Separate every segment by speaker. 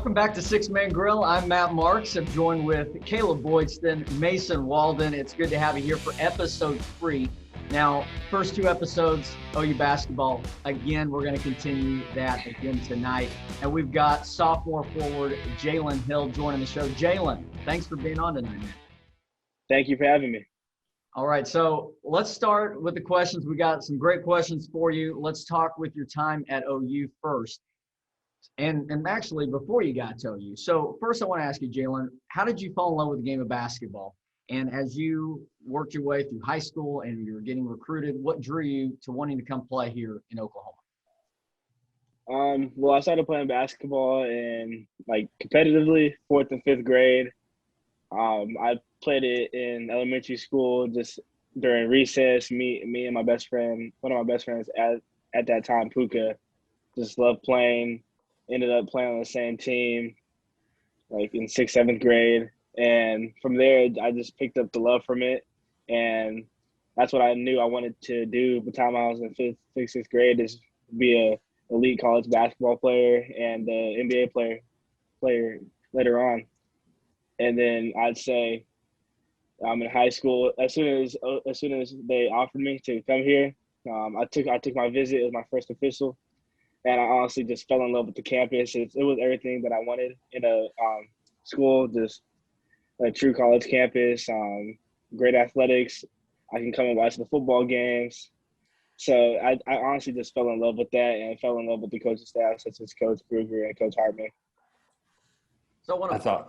Speaker 1: Welcome back to Six Man Grill. I'm Matt Marks. I'm joined with Caleb Boydston, Mason Walden. It's good to have you here for episode 3. Now, first 2 episodes, OU basketball. Again, we're going to continue that again tonight. And we've got sophomore forward Jalen Hill joining the show. Jalen, thanks for being on tonight, man.
Speaker 2: Thank you for having me.
Speaker 1: All right, so let's start with the questions. We got some great questions for you. Let's talk with your time at OU first. And actually, before you got to OU, so first I want to ask you, Jalen, how did you fall in love with the game of basketball? And as you worked your way through high school and you were getting recruited, what drew you to wanting to come play here in Oklahoma?
Speaker 2: Well, I started playing basketball in competitively 4th and 5th grade. I played it in elementary school just during recess. Me and my best friend, one of my best friends at that time, Puka, just loved playing. Ended up playing on the same team, in 6th, 7th grade. And from there, I just picked up the love from it. And that's what I knew I wanted to do by the time I was in 5th, 6th grade, is be a elite college basketball player and an NBA player later on. And then I'd say in high school, as soon as they offered me to come here, I took my visit. It was my first official. And I honestly just fell in love with the campus. It was everything that I wanted in a school, just a true college campus, great athletics. I can come and watch the football games. So I honestly just fell in love with that and fell in love with the coaching staff, such as Coach Kruger and Coach Hartman.
Speaker 1: So I want to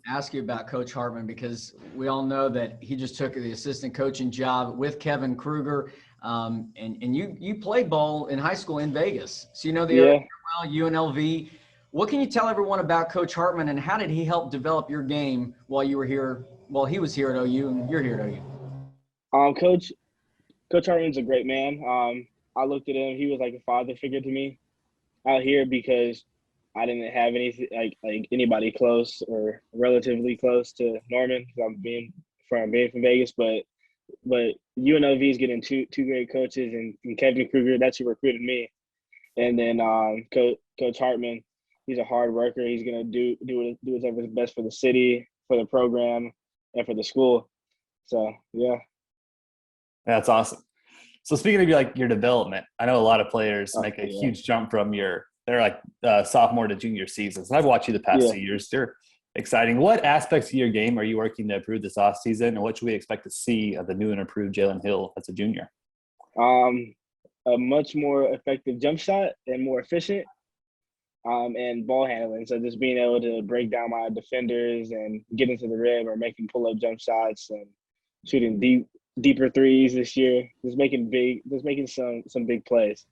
Speaker 1: ask you about Coach Hartman, because we all know that he just took the assistant coaching job with Kevin Kruger. And you played ball in high school in Vegas. So you know the area well, UNLV. What can you tell everyone about Coach Hartman, and how did he help develop your game while you were here, while he was here at OU and you're here at OU?
Speaker 2: Coach Hartman's a great man. I looked at him, he was like a father figure to me out here, because I didn't have anything like anybody close or relatively close to Norman, because I'm being from Vegas, but UNLV is getting two great coaches, and Kevin Kruger, that's who recruited me. And then Coach Hartman, he's a hard worker. He's gonna do whatever's best for the city, for the program, and for the school. So yeah.
Speaker 3: That's awesome. So speaking of your development, I know a lot of players make a huge jump from they're sophomore to junior seasons. And I've watched you the past 2 years. They're exciting. What aspects of your game are you working to improve this off season, and what should we expect to see of the new and improved Jalen Hill as a junior?
Speaker 2: A much more effective jump shot and more efficient, and ball handling. So just being able to break down my defenders and get into the rim, or making pull-up jump shots and shooting deeper threes this year. Just making some big plays.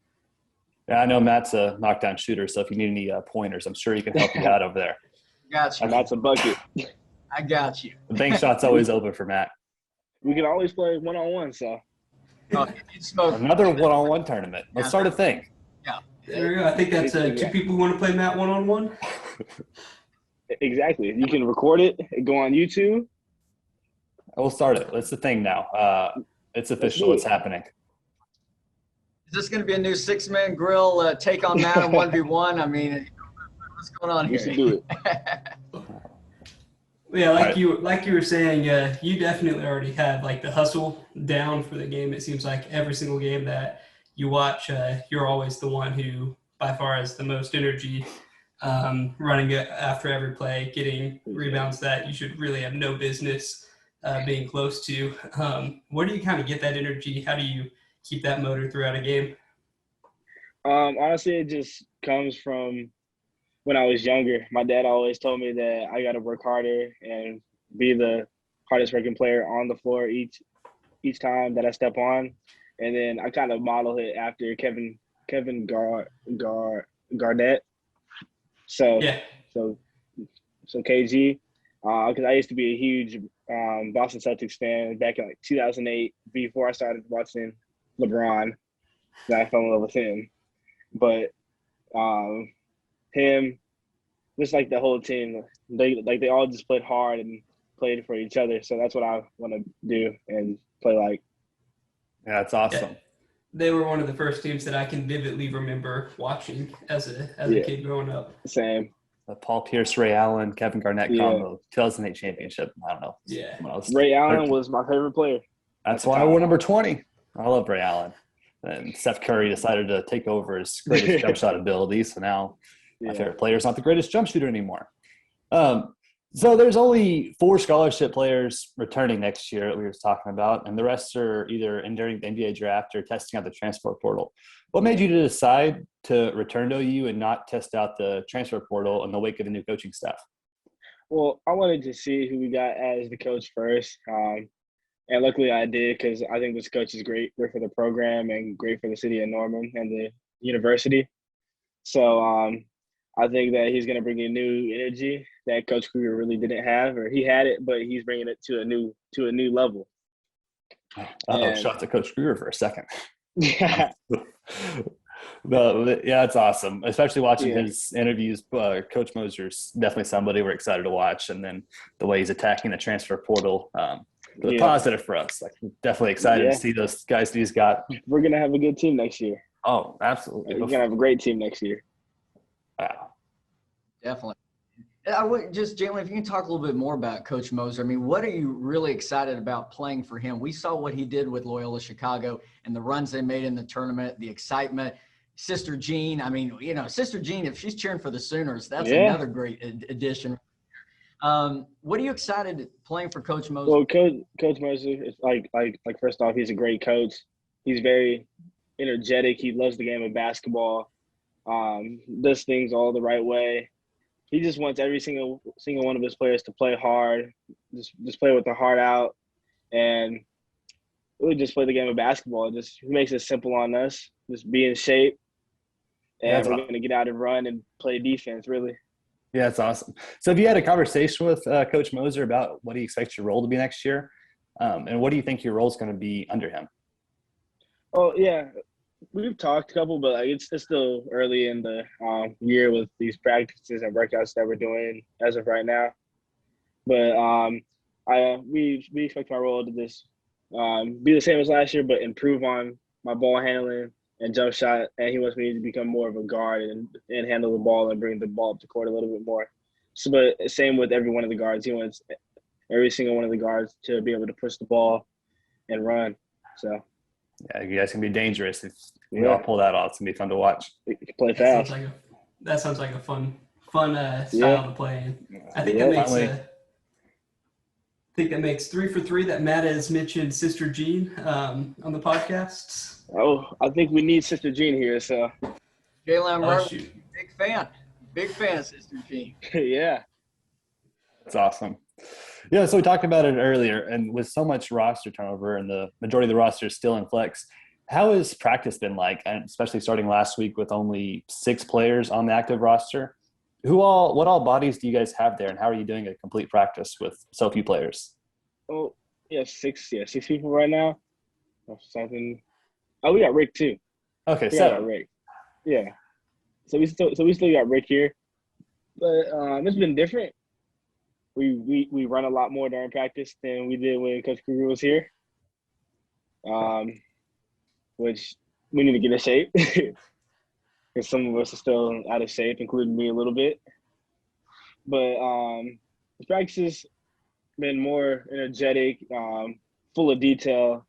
Speaker 3: Yeah, I know Matt's a knockdown shooter, so if you need any pointers, I'm sure he can help you out over there.
Speaker 1: Got you.
Speaker 2: And that's a bucket.
Speaker 1: I got you.
Speaker 3: The bank shot's always open for Matt.
Speaker 2: We can always play one-on-one, so.
Speaker 3: Another one-on-one tournament. Let's start a thing.
Speaker 1: Yeah.
Speaker 4: There we go. I think that's 2 people who want to play Matt one-on-one.
Speaker 2: Exactly. You can record it and go on YouTube.
Speaker 3: We'll start it. That's the thing now. It's official. It's happening.
Speaker 1: Is this going to be a new six-man grill take on Matt in 1v1? I mean, what's going on here?
Speaker 2: You should do it.
Speaker 4: Yeah, you were saying, you definitely already have the hustle down for the game. It seems like every single game that you watch, you're always the one who by far has the most energy, running after every play, getting rebounds that you should really have no business being close to. Where do you kind of get that energy? How do you keep that motor throughout a game?
Speaker 2: Honestly, it just comes from when I was younger. My dad always told me that I got to work harder and be the hardest working player on the floor each time that I step on. And then I kind of model it after Kevin Garnett. So KG, because I used to be a huge Boston Celtics fan back in 2008, before I started watching LeBron. Then I fell in love with him. But him, just the whole team, they all just played hard and played for each other. So that's what I want to do and play like.
Speaker 3: Yeah, that's awesome.
Speaker 4: Yeah. They were one of the first teams that I can vividly remember watching as a kid growing up.
Speaker 2: Same.
Speaker 3: the Paul Pierce, Ray Allen, Kevin Garnett
Speaker 2: Yeah.
Speaker 3: combo, 2008 championship. I don't know.
Speaker 4: Yeah.
Speaker 3: When I was
Speaker 2: Ray
Speaker 3: 13.
Speaker 2: Allen was my favorite player.
Speaker 3: That's why I wore number 20. I love Ray Allen. And Steph Curry decided to take over his greatest jump shot ability. So now my favorite player is not the greatest jump shooter anymore. So there's only 4 scholarship players returning next year that we were talking about, and the rest are either entering the NBA draft or testing out the transfer portal. What made you decide to return to OU and not test out the transfer portal in the wake of the new coaching staff?
Speaker 2: Well, I wanted to see who we got as the coach first. And luckily I did, because I think this coach is great for the program and great for the city of Norman and the university. So I think that he's going to bring a new energy that Coach Kruger really didn't have, or he had it, but he's bringing it to a new level.
Speaker 3: Shout to Coach Kruger for a second.
Speaker 2: Yeah.
Speaker 3: Yeah, that's awesome. Especially watching his interviews. Coach Moser's definitely somebody we're excited to watch, and then the way he's attacking the transfer portal. Positive for us. Like, definitely excited to see those guys that he's got.
Speaker 2: We're gonna have a good team next year.
Speaker 3: Oh, absolutely.
Speaker 2: We're gonna have a great team next year.
Speaker 3: Wow.
Speaker 1: Definitely. I would just, Jalen, if you can talk a little bit more about Coach Moser. I mean, what are you really excited about playing for him? We saw what he did with Loyola Chicago and the runs they made in the tournament, the excitement. Sister Jean, I mean, Sister Jean, if she's cheering for the Sooners, that's another great addition. What are you excited playing for Coach Moser?
Speaker 2: Well, Coach Moser is like first off, he's a great coach. He's very energetic. He loves the game of basketball. Does things all the right way. He just wants every single one of his players to play hard, just play with their heart out, and really just play the game of basketball. He makes it simple on us. Just be in shape, and we're going to get out and run and play defense, really.
Speaker 3: Yeah, that's awesome. So have you had a conversation with Coach Moser about what he expects your role to be next year? And what do you think your role is going to be under him?
Speaker 2: Oh, yeah. We've talked a couple, but it's still early in the year with these practices and workouts that we're doing as of right now. But we expect my role to just be the same as last year, but improve on my ball handling and jump shot. And he wants me to become more of a guard and handle the ball and bring the ball up the court a little bit more. So, but same with every one of the guards. He wants every single one of the guards to be able to push the ball and run. So.
Speaker 3: Yeah, you guys can be dangerous if we all pull that off. It's gonna be fun to watch.
Speaker 2: Play fast.
Speaker 4: That sounds like a fun style to play in. I think that makes 3 for 3 that Matt has mentioned Sister Jean on the podcasts.
Speaker 2: Oh, I think we need Sister Jean here. So,
Speaker 1: Jalen, I'm big fan of Sister Jean.
Speaker 2: Yeah,
Speaker 3: that's awesome. Yeah, so we talked about it earlier, and with so much roster turnover and the majority of the roster is still in flex, how has practice been like, and especially starting last week with only 6 players on the active roster? What all bodies do you guys have there, and how are you doing a complete practice with so few players?
Speaker 2: Oh, yeah, 6 people right now. Or something. Oh, we got Rick too.
Speaker 3: Okay,
Speaker 2: we got Rick. Yeah. So we still got Rick here, but it's been different. We run a lot more during practice than we did when Coach Kruger was here, which we need to get in shape because some of us are still out of shape, including me a little bit. But the practice has been more energetic, full of detail,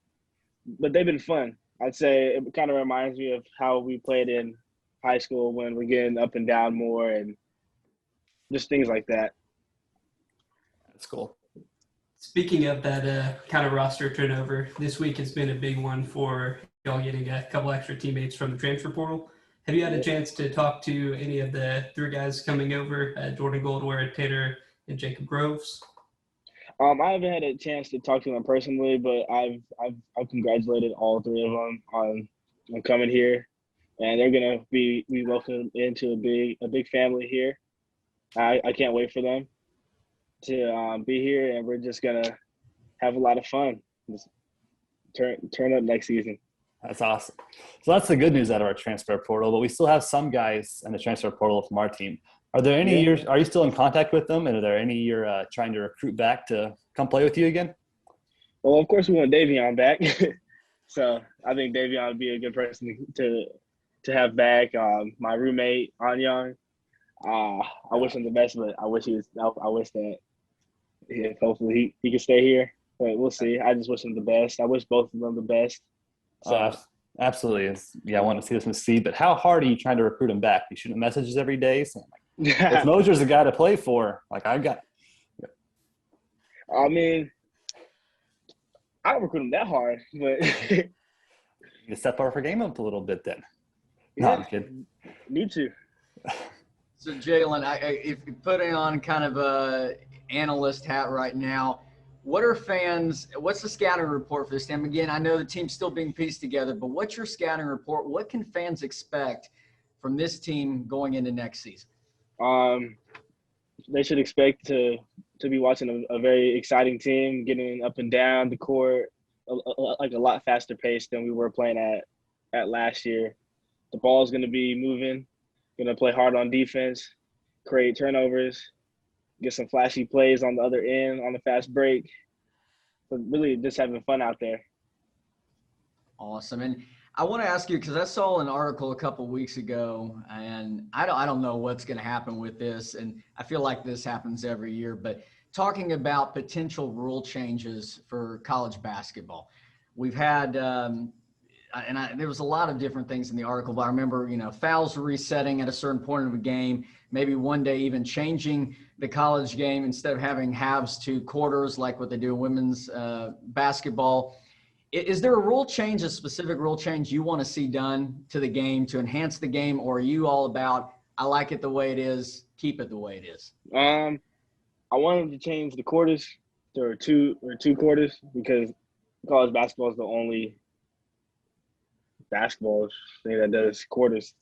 Speaker 2: but they've been fun. I'd say it kind of reminds me of how we played in high school when we're getting up and down more and just things like that.
Speaker 3: That's cool.
Speaker 4: Speaking of that kind of roster turnover, this week has been a big one for y'all getting a couple extra teammates from the transfer portal. Have you had a chance to talk to any of the 3 guys coming over, Jordan Goldware, Tater, and Jacob Groves?
Speaker 2: I haven't had a chance to talk to them personally, but I've congratulated all 3 of them on coming here, and they're gonna be welcomed into a big family here. I can't wait for them to be here, and we're just gonna have a lot of fun. Just turn up next season.
Speaker 3: That's awesome. So that's the good news out of our transfer portal, but we still have some guys in the transfer portal from our team. Are there any are you still in contact with them, and are there any you're trying to recruit back to come play with you again?
Speaker 2: Well, of course we want Davion back. So I think Davion would be a good person to have back. My roommate, Anyang, I wish him the best, but I wish that if hopefully he can stay here. But we'll see. I just wish him the best. I wish both of them the best. So
Speaker 3: absolutely. I want to see this succeed. But how hard are you trying to recruit him back? You shooting messages every day saying, like, if Moser's a guy to play for, like I got.
Speaker 2: I mean, I don't recruit him that hard, but
Speaker 3: you step up our game up a little bit then.
Speaker 2: Yeah,
Speaker 3: no, I'm kidding.
Speaker 2: Need to.
Speaker 1: So Jalen, if you're putting on kind of a analyst hat right now, what's the scouting report for this team? Again, I know the team's still being pieced together, but what's your scouting report? What can fans expect from this team going into next season?
Speaker 2: They should expect to be watching a very exciting team, getting up and down the court, like a lot faster pace than we were playing at last year. The ball's going to be moving, going to play hard on defense, create turnovers, get some flashy plays on the other end on the fast break. So really just having fun out there.
Speaker 1: Awesome. And I want to ask you, because I saw an article a couple of weeks ago, and I don't know what's going to happen with this, and I feel like this happens every year, but talking about potential rule changes for college basketball. We've had there was a lot of different things in the article, but I remember, fouls resetting at a certain point of a game, maybe one day even changing the college game instead of having halves to quarters like what they do in women's basketball. Is there a specific rule change you want to see done to the game to enhance the game, or are you all about, I like it the way it is, keep it the way it is?
Speaker 2: I wanted to change the quarters to two quarters because college basketball is the only basketball thing that does quarters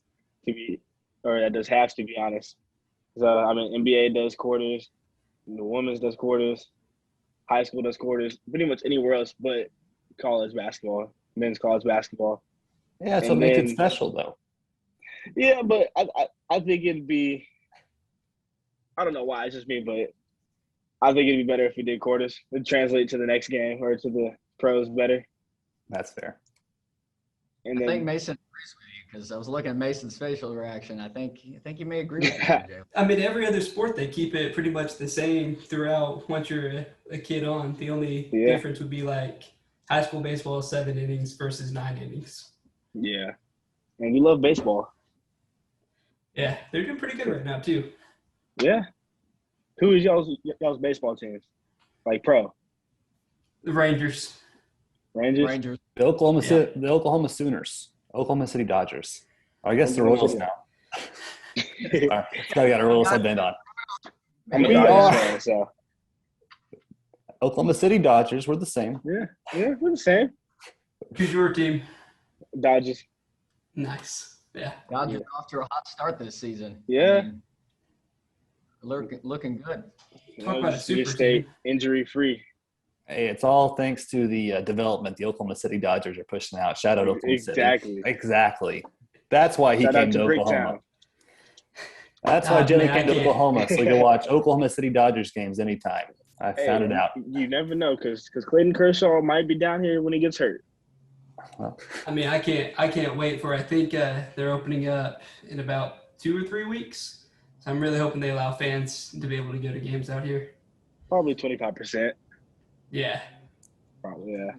Speaker 2: that does halves, to be honest. So NBA does quarters, the women's does quarters, high school does quarters, pretty much anywhere else but college basketball, men's college basketball.
Speaker 3: Yeah, that's what makes it special, though.
Speaker 2: Yeah, but I think it'd be – I don't know why, it's just me, but I think it'd be better if we did quarters. It'd translate to the next game or to the pros better.
Speaker 3: That's fair.
Speaker 1: And I think Mason agrees with you because I was looking at Mason's facial reaction. I think you may agree with you, Jay.
Speaker 4: I mean, every other sport, they keep it pretty much the same throughout once you're a kid on. The only difference would be like high school baseball is 7 innings versus 9 innings.
Speaker 2: Yeah. And we love baseball.
Speaker 4: Yeah, they're doing pretty good right now, too.
Speaker 2: Yeah. Who is y'all's baseball teams? Like pro?
Speaker 4: The Rangers.
Speaker 2: Rangers.
Speaker 3: The Oklahoma Sooners. Oklahoma City Dodgers. I guess the Royals now. All right. Now we got a Royals headband on.
Speaker 2: I'm a Dodgers fan, so.
Speaker 3: Oklahoma City Dodgers, we're the same.
Speaker 2: Yeah, we're the same.
Speaker 4: Who's your team?
Speaker 2: Dodgers.
Speaker 4: Nice. Yeah.
Speaker 1: Dodgers off to a hot start this season.
Speaker 2: Yeah.
Speaker 1: Looking good.
Speaker 4: Talk about a super
Speaker 2: stay injury-free.
Speaker 3: Hey, it's all thanks to the development the Oklahoma City Dodgers are pushing out. Shout out Oklahoma City. Exactly. That's why he came to Oklahoma. That's why Jimmy came to Oklahoma, so he can watch Oklahoma City Dodgers games anytime. I found it out.
Speaker 2: You never know, because Clayton Kershaw might be down here when he gets hurt.
Speaker 3: Well,
Speaker 4: I mean, I can't wait for. I think they're opening up in about 2 or 3 weeks. So I'm really hoping they allow fans to be able to go to games out here.
Speaker 2: Probably 25%.
Speaker 4: Yeah.
Speaker 2: Probably, yeah.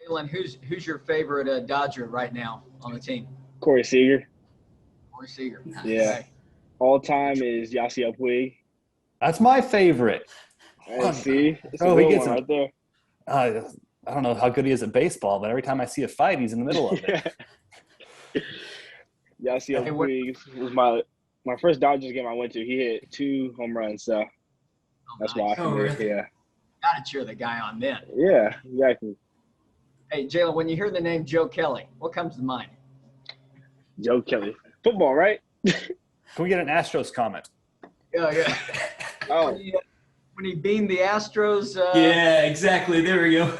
Speaker 1: Jalen, who's your favorite Dodger right now on the team?
Speaker 2: Corey Seager.
Speaker 4: Nice.
Speaker 2: Yeah. All time is Yasiel Puig.
Speaker 3: that's my favorite.
Speaker 2: Hey, see? It's
Speaker 3: Oh,
Speaker 2: a
Speaker 3: he
Speaker 2: good
Speaker 3: gets
Speaker 2: one
Speaker 3: him.
Speaker 2: right there.
Speaker 3: I don't know how good he is at baseball, but every time I see a fight, he's in the middle of it.
Speaker 2: Yasiel Puig was my first Dodgers game I went to. He hit 2 home runs, so that's why.
Speaker 4: Really?
Speaker 2: Yeah.
Speaker 1: Gotta cheer the guy on then.
Speaker 2: Yeah, exactly.
Speaker 1: Hey, Jalen, when you hear the name Joe Kelly, what comes to mind?
Speaker 2: Joe Kelly. Football, right?
Speaker 3: Can we get an Astros comment?
Speaker 1: Yeah.
Speaker 2: Oh.
Speaker 1: When he beamed the Astros.
Speaker 4: Yeah, exactly. There we go.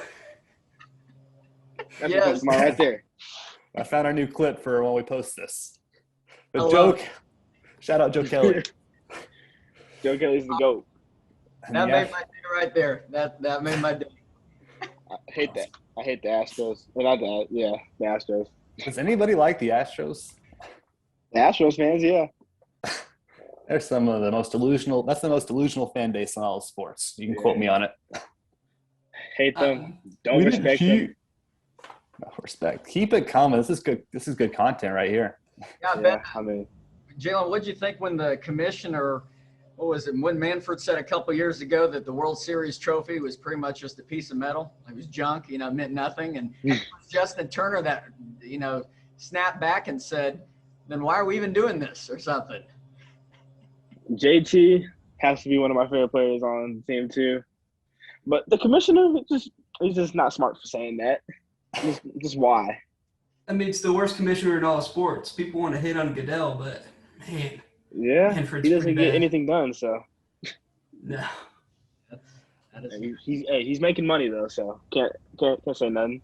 Speaker 2: That's my right there.
Speaker 3: I found our new clip for when we post this. The
Speaker 1: Hello.
Speaker 3: joke. Shout out Joe Kelly.
Speaker 2: Joe Kelly's the GOAT.
Speaker 1: That made my day right there. That made my day.
Speaker 2: I hate that. I hate the Astros. Well, not that. Yeah, the Astros.
Speaker 3: Does anybody like the Astros?
Speaker 2: The Astros fans, yeah.
Speaker 3: There's some of the most delusional. That's the most delusional fan base in all of sports. You can quote me on it.
Speaker 2: Hate them. Don't respect them.
Speaker 3: No respect. Keep it calm. This is good. This is good content right here.
Speaker 1: Yeah, I mean, Jalen, what'd you think when the commissioner, what was it, when Manfred said a couple years ago that the World Series trophy was pretty much just a piece of metal? It was junk, meant nothing. And Justin Turner that, snapped back and said, then why are we even doing this or something?
Speaker 2: JT has to be one of my favorite players on the team too. But the commissioner, he's just not smart for saying that. Just why?
Speaker 4: I mean, it's the worst commissioner in all sports. People want to hate on Goodell, but man.
Speaker 2: Yeah,
Speaker 4: Manfred's
Speaker 2: he doesn't get
Speaker 4: bad.
Speaker 2: anything done, so.
Speaker 4: No.
Speaker 2: He's making money though, so can't say nothing.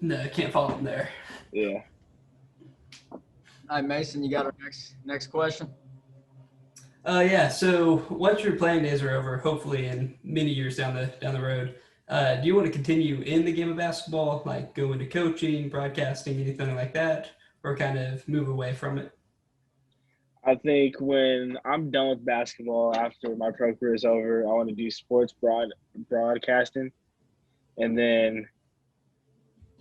Speaker 4: No, can't follow him there.
Speaker 2: Yeah.
Speaker 1: All right, Mason, you got our next question?
Speaker 4: Yeah. So once your playing days are over, hopefully in many years down the road, do you want to continue in the game of basketball, like go into coaching, broadcasting, anything like that, or kind of move away from it?
Speaker 2: I think when I'm done with basketball after my pro career is over, I want to do sports broadcasting, and then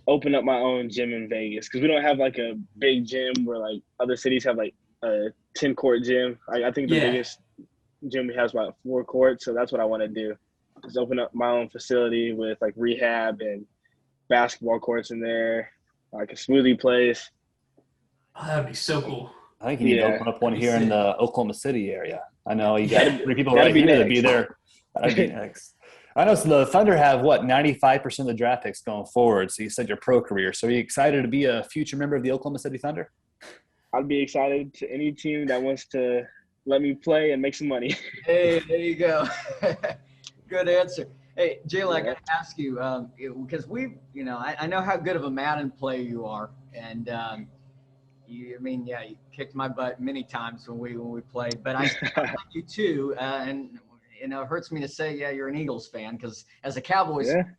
Speaker 2: open up my own gym in Vegas because we don't have like a big gym where like other cities have like a 10-court gym. I think the biggest gym we have is about 4 courts, so that's what I want to do. Just open up my own facility with like rehab and basketball courts in there, like a smoothie place.
Speaker 4: Oh, that'd be so cool.
Speaker 3: I think you need to open up one here in the Oklahoma City area. I know you got 3 people right here to be there. That'd be next. I know the Thunder have, 95% of the draft picks going forward. So you said your pro career. So are you excited to be a future member of the Oklahoma City Thunder?
Speaker 2: I'd be excited to any team that wants to let me play and make some money.
Speaker 1: Hey, there you go. Good answer. Hey, Jalen, I got to ask you, because I know how good of a Madden player you are. And, you kicked my butt many times when we played. But I like you too. And it hurts me to say, you're an Eagles fan because as a Cowboys fan,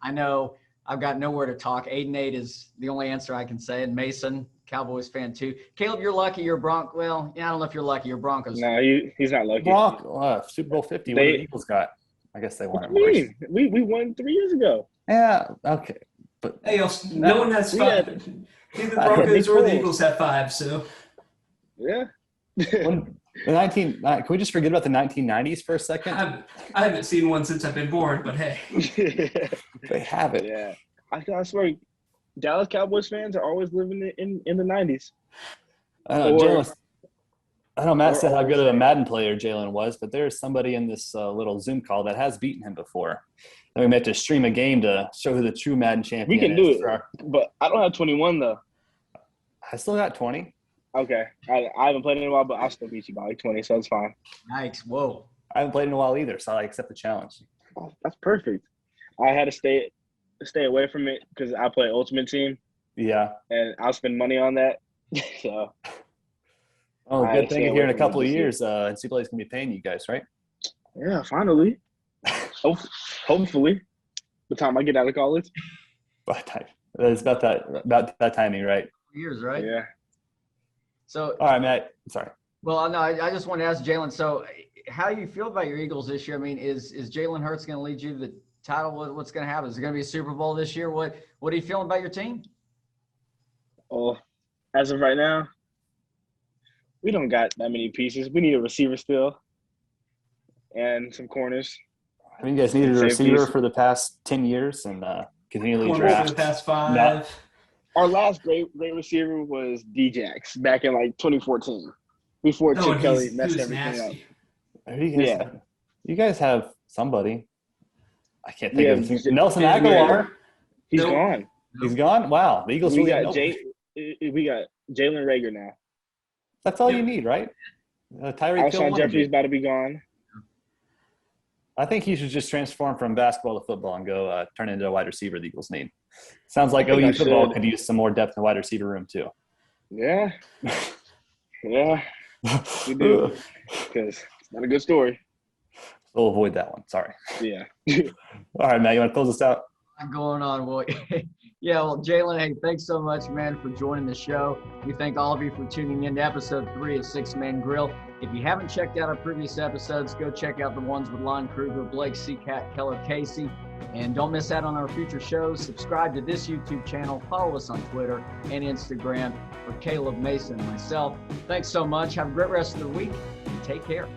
Speaker 1: I know I've got nowhere to talk. 8-8 is the only answer I can say. And Mason, Cowboys fan too. Caleb, you're lucky. You're Broncos. Well, I don't know if you're lucky. You're Broncos.
Speaker 2: No, he's not lucky.
Speaker 3: Super Bowl 50. What the Eagles got? I guess they won it.
Speaker 2: What do you mean? We won 3 years ago.
Speaker 3: Yeah. Okay. But
Speaker 4: hey, no one has 5. Neither the Broncos or the Eagles have 5. So.
Speaker 2: Yeah.
Speaker 3: Can we just forget about the 1990s for a second?
Speaker 4: I haven't seen one since I've been born, but hey.
Speaker 3: They have it.
Speaker 2: Yeah. I swear, Dallas Cowboys fans are always living in the 90s.
Speaker 3: I know Matt said how good of a Madden player Jalen was, but there's somebody in this little Zoom call that has beaten him before. And we meant to stream a game to show who the true Madden champion is.
Speaker 2: We can do it, but I don't have 21 though.
Speaker 3: I still got 20.
Speaker 2: Okay. I haven't played in a while, but I'll still beat you by like 20, so it's fine.
Speaker 1: Yikes. Whoa.
Speaker 3: I haven't played in a while either, so I accept the challenge.
Speaker 2: Oh, that's perfect. I had to stay away from it because I play Ultimate Team.
Speaker 3: Yeah.
Speaker 2: And I'll spend money on that. So.
Speaker 3: Oh, good thing here in a couple of years, NCAA is going to be paying you guys, right?
Speaker 2: Yeah, finally. Hopefully. The time I get out of college.
Speaker 3: It's about that timing, right?
Speaker 1: Years, right?
Speaker 2: Yeah.
Speaker 1: So.
Speaker 2: Oh,
Speaker 3: All right, Matt. Sorry.
Speaker 1: Well, no, I just want to ask Jalen. So, how do you feel about your Eagles this year? I mean, is Jalen Hurts going to lead you to the title? What's going to happen? Is it going to be a Super Bowl this year? What are you feeling about your team?
Speaker 2: Oh, as of right now, we don't got that many pieces. We need a receiver still and some corners.
Speaker 3: I mean, you guys needed a receiver for the past 10 years and continually draft.
Speaker 4: For the past 5.
Speaker 2: No. Our last great receiver was D-Jax back in like 2014 before Chip Kelly messed everything up.
Speaker 3: You guys have somebody. I can't think of his name. Nelson Aguilar.
Speaker 2: He's gone.
Speaker 3: He's gone? Wow. The Eagles
Speaker 2: we got Jalen Reagor now.
Speaker 3: That's all you need, right? Tyreek Hill.
Speaker 2: Alshon Jeffrey's about to be gone.
Speaker 3: I think he should just transform from basketball to football and go turn into a wide receiver the Eagles need. Sounds like OU football could use some more depth in the wide receiver room too.
Speaker 2: Yeah. Yeah. We do. Because it's not a good story.
Speaker 3: We'll avoid that one. Sorry.
Speaker 2: Yeah.
Speaker 3: All right, Matt, you want to close us out?
Speaker 1: I'm going on. Well, yeah, well, Jalen, hey, thanks so much, man, for joining the show. We thank all of you for tuning in to episode 3 of 6 Man Grill. If you haven't checked out our previous episodes, go check out the ones with Lon Kruger, Blake Seacat, Keller Casey. And don't miss out on our future shows. Subscribe to this YouTube channel. Follow us on Twitter and Instagram. For Caleb, Mason, and myself, thanks so much. Have a great rest of the week and take care.